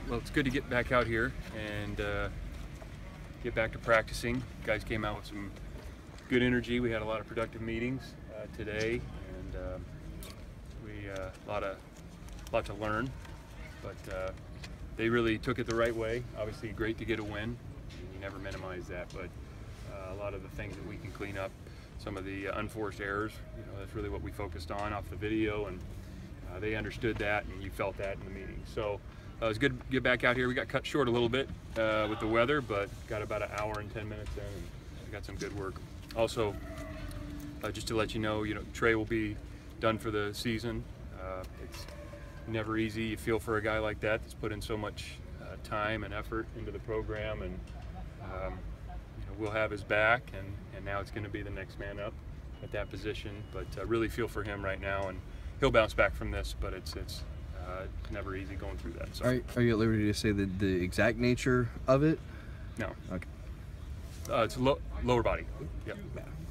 Well, it's good to get back out here and get back to practicing. Guys came out with some good energy. We had a lot of productive meetings today, and we lot to learn. But they really took it the right way. Obviously, great to get a win. You never minimize that, but a lot of the things that we can clean up, some of the unforced errors, that's really what we focused on off the video, and they understood that, and you felt that in the meeting. So it was good to get back out here. We got cut short a little bit with the weather, but got about an hour and 10 minutes in, and we got some good work. Also, just to let you know, Tre will be done for the season. It's never easy. You feel for a guy like that that's put in so much time and effort into the program, and we'll have his back, and now it's going to be the next man up at that position. But really feel for him right now, and he'll bounce back from this, but it's never easy going through that. So. Are you at liberty to say the exact nature of it? No. Okay. It's lower body. Yep.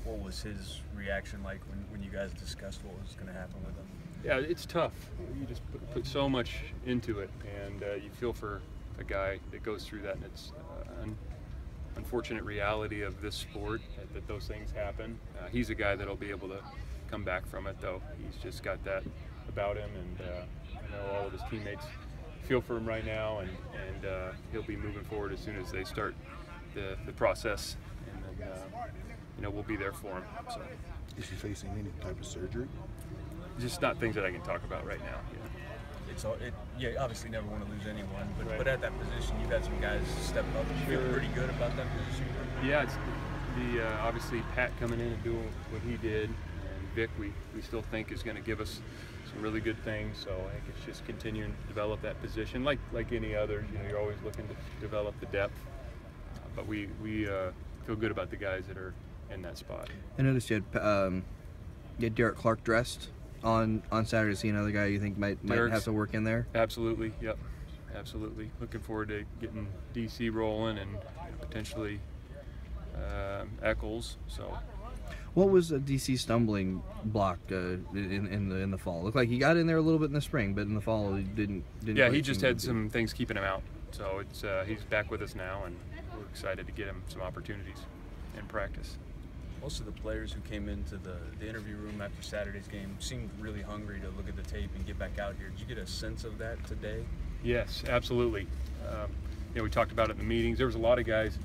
What was his reaction like when you guys discussed what was going to happen with him? Yeah, it's tough. You just put so much into it, and you feel for a guy that goes through that, and it's unfortunate reality of this sport that those things happen. He's a guy that'll be able to come back from it, though. He's just got that about him, and I know all of his teammates feel for him right now, and he'll be moving forward as soon as they start the process, and then we'll be there for him. So. Is he facing any type of surgery? Just not things that I can talk about right now. Yeah, obviously never want to lose anyone, but Right. But at that position, you've had some guys step up. You feel pretty good about that position? Yeah, it's obviously Pat coming in and doing what he did, and Vic we still think is going to give us some really good things. So I think it's just continuing to develop that position, like any others. You're always looking to develop the depth, but we feel good about the guys that are in that spot. I noticed you had Derek Clark dressed on Saturday. See another guy you think might have to work in there? Absolutely, yep, absolutely. Looking forward to getting DC rolling and potentially Eccles. So. What was a DC stumbling block in the fall? Looked like he got in there a little bit in the spring, but in the fall he didn't. Yeah, he just had some things keeping him out. So it's he's back with us now, and we're excited to get him some opportunities in practice. Most of the players who came into the interview room after Saturday's game seemed really hungry to look at the tape and get back out here. Did you get a sense of that today? Yes, absolutely. We talked about it in the meetings. There was a lot of guys.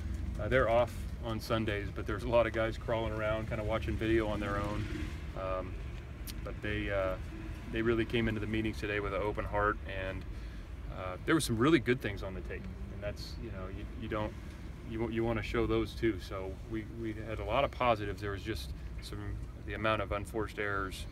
They're off on Sundays, but there's a lot of guys crawling around, kind of watching video on their own. But they really came into the meetings today with an open heart, and there were some really good things on the tape, and that's you want to show those too. So we had a lot of positives. There was just the amount of unforced errors,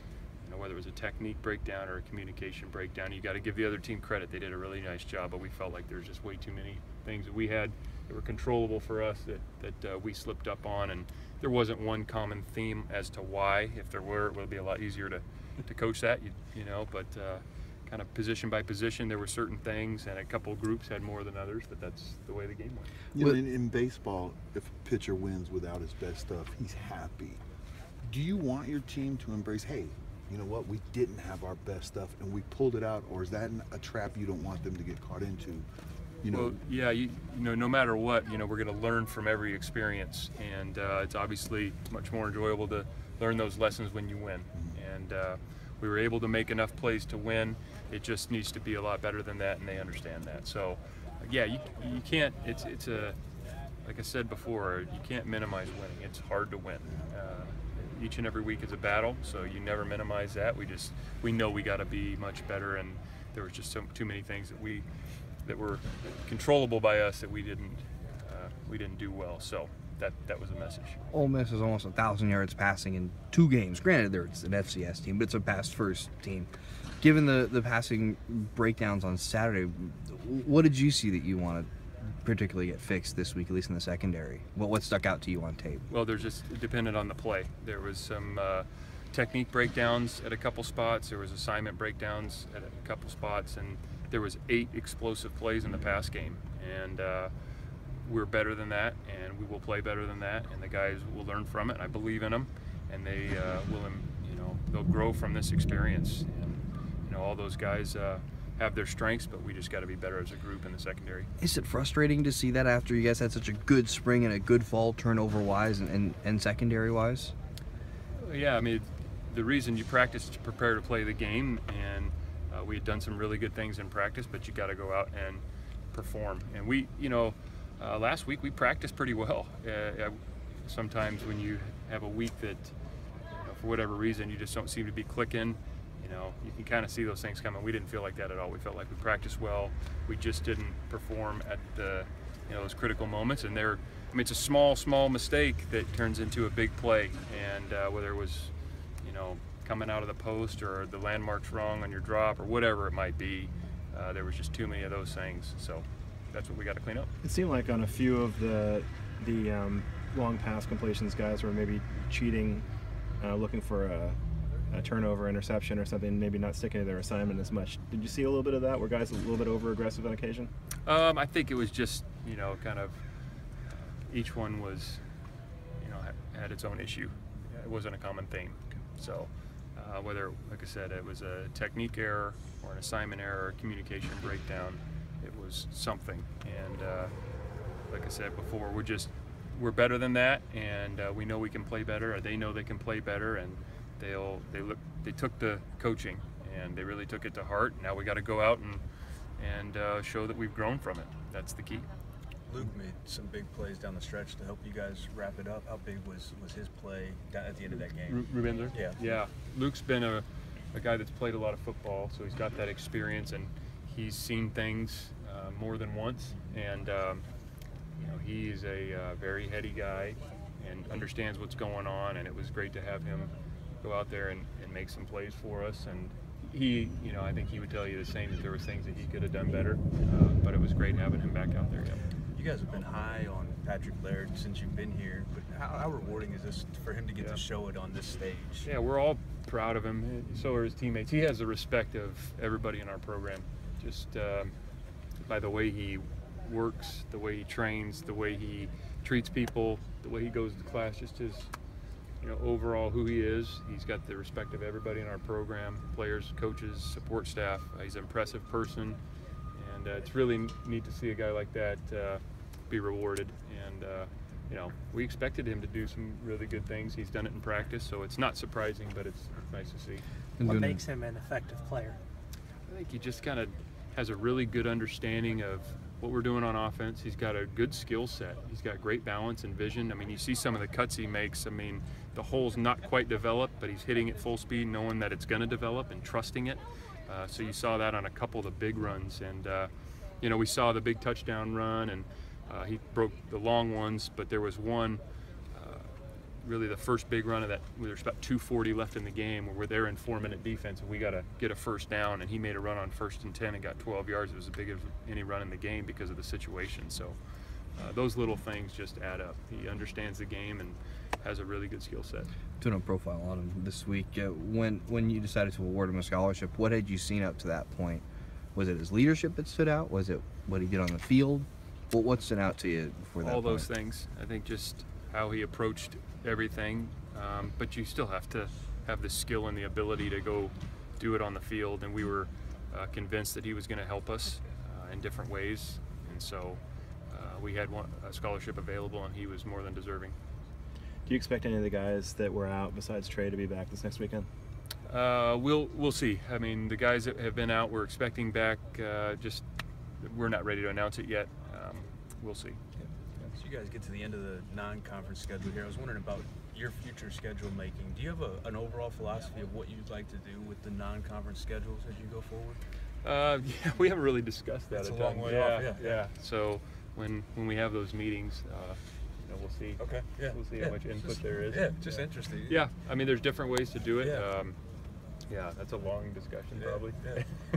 whether it was a technique breakdown or a communication breakdown. You got to give the other team credit. They did a really nice job, but we felt like there was just way too many things that we had that were controllable for us that we slipped up on, and there wasn't one common theme as to why. If there were, it would be a lot easier to coach that, but kind of position by position, there were certain things, and a couple of groups had more than others, but that's the way the game went. In baseball, if a pitcher wins without his best stuff, he's happy. Do you want your team to embrace, hey, you know what, we didn't have our best stuff and we pulled it out, or is that a trap you don't want them to get caught into? Well, yeah, no matter what, we're going to learn from every experience, and it's obviously much more enjoyable to learn those lessons when you win. And we were able to make enough plays to win. It just needs to be a lot better than that, and they understand that. So, yeah, you can't. It's like I said before, you can't minimize winning. It's hard to win. Each and every week is a battle, so you never minimize that. We know we got to be much better, and there was just too many things that were controllable by us that we didn't do well. So that was a message. Ole Miss is almost 1,000 yards passing in 2 games. Granted, it's an FCS team, but it's a pass-first team. Given the passing breakdowns on Saturday, what did you see that you want to particularly get fixed this week, at least in the secondary? What stuck out to you on tape? Well, there's just dependent on the play. There was some technique breakdowns at a couple spots. There was assignment breakdowns at a couple spots, and there was 8 explosive plays in the pass game. And we're better than that, and we will play better than that, and the guys will learn from it. I believe in them, and they they'll grow from this experience. And all those guys have their strengths, but we just got to be better as a group in the secondary. Is it frustrating to see that after you guys had such a good spring and a good fall turnover-wise and secondary-wise? Yeah, I mean, the reason you practice is to prepare to play the game, and we had done some really good things in practice, but you got to go out and perform. And we, last week we practiced pretty well. Sometimes when you have a week that, for whatever reason, you just don't seem to be clicking, you can kind of see those things coming. We didn't feel like that at all. We felt like we practiced well. We just didn't perform at the, those critical moments. And it's a small mistake that turns into a big play. And whether it was, coming out of the post or the landmark's wrong on your drop or whatever it might be, there was just too many of those things. So that's what we got to clean up. It seemed like on a few of the long pass completions, guys were maybe cheating, looking for a turnover, interception, or something, maybe not sticking to their assignment as much. Did you see a little bit of that? Were guys a little bit over aggressive on occasion? I think it was just, kind of each one was, had its own issue. It wasn't a common theme. So whether, like I said, it was a technique error or an assignment error or a communication breakdown, it was something. And like I said before, we're better than that, and we know we can play better, or they know they can play better, and they took the coaching and they really took it to heart. Now we got to go out and show that we've grown from it. That's the key. Luke made some big plays down the stretch to help you guys wrap it up. How big was his play at the end of that game? Rubenzer? Yeah. Luke's been a guy that's played a lot of football, so he's got that experience, and he's seen things more than once. And he's a very heady guy and understands what's going on, and it was great to have him go out there and make some plays for us. And he, I think he would tell you the same, that there was things that he could have done better, but it was great having him back out there. Yeah. You guys have been high on Patrick Laird since you've been here, but how rewarding is this for him to get to show it on this stage? Yeah, we're all proud of him. So are his teammates. He has the respect of everybody in our program, just by the way he works, the way he trains, the way he treats people, the way he goes to class, just his, overall who he is. He's got the respect of everybody in our program, players, coaches, support staff. He's an impressive person, and it's really neat to see a guy like that be rewarded. And we expected him to do some really good things. He's done it in practice, so it's not surprising, but it's nice to see. What makes him an effective player? I think he just kind of has a really good understanding of what we're doing on offense. He's got a good skill set. He's got great balance and vision. I mean, you see some of the cuts he makes. I mean, the hole's not quite developed, but he's hitting it full speed, knowing that it's going to develop and trusting it. So you saw that on a couple of the big runs. And, we saw the big touchdown run, and he broke the long ones, but there was one, really the first big run of that, where there's about 2:40 left in the game, where we're there in 4-minute defense, and we got to get a first down, and he made a run on 1st and 10 and got 12 yards. It was as big as any run in the game because of the situation. So those little things just add up. He understands the game and has a really good skill set. Doing a profile on him this week. When you decided to award him a scholarship, what had you seen up to that point? Was it his leadership that stood out? Was it what he did on the field? What stood out to you before that All point? those things. I think just how he approached everything, but you still have to have the skill and the ability to go do it on the field, and we were convinced that he was going to help us in different ways, and so we had a scholarship available, and he was more than deserving. Do you expect any of the guys that were out besides Tre to be back this next weekend? We'll see. I mean, the guys that have been out, we're expecting back. Just we're not ready to announce it yet. We'll see. As you guys get to the end of the non-conference schedule here, I was wondering about your future schedule making. Do you have an overall philosophy of what you'd like to do with the non-conference schedules as you go forward? Yeah, we haven't really discussed that. It's a a long ton. way off. Yeah. So when we have those meetings, we'll see. Okay. Yeah. We'll see how much input there is. Yeah. Just interesting. Yeah. I mean, there's different ways to do it. Yeah. Yeah, that's a long discussion, probably.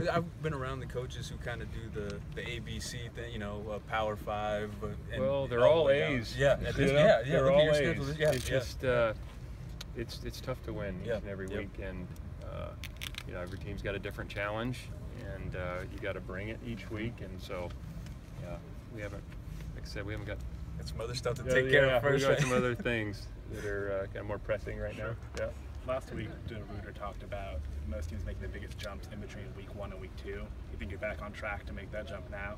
Yeah. I've been around the coaches who kind of do the ABC thing, Power 5. Well, they're all A's. Yeah, they're all A's. Yeah, it's just it's tough to win each and every week, and every team's got a different challenge, and you got to bring it each week, and so we haven't, like I said, we haven't got. Some other stuff to take care of first. We got some other things that are kind of more pressing right now. Yeah. Last week, Reuter talked about most teams making the biggest jumps in between week 1 and week 2. He think you're back on track to make that jump now?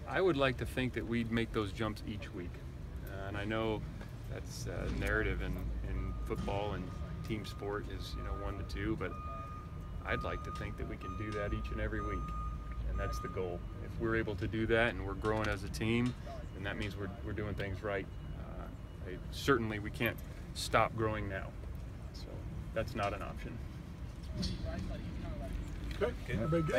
I would like to think that we'd make those jumps each week. And I know that's narrative in football and team sport is 1 to 2, but I'd like to think that we can do that each and every week. And that's the goal. If we're able to do that and we're growing as a team, then that means we're doing things right. Certainly we can't stop growing now. So that's not an option. Okay. Everybody good?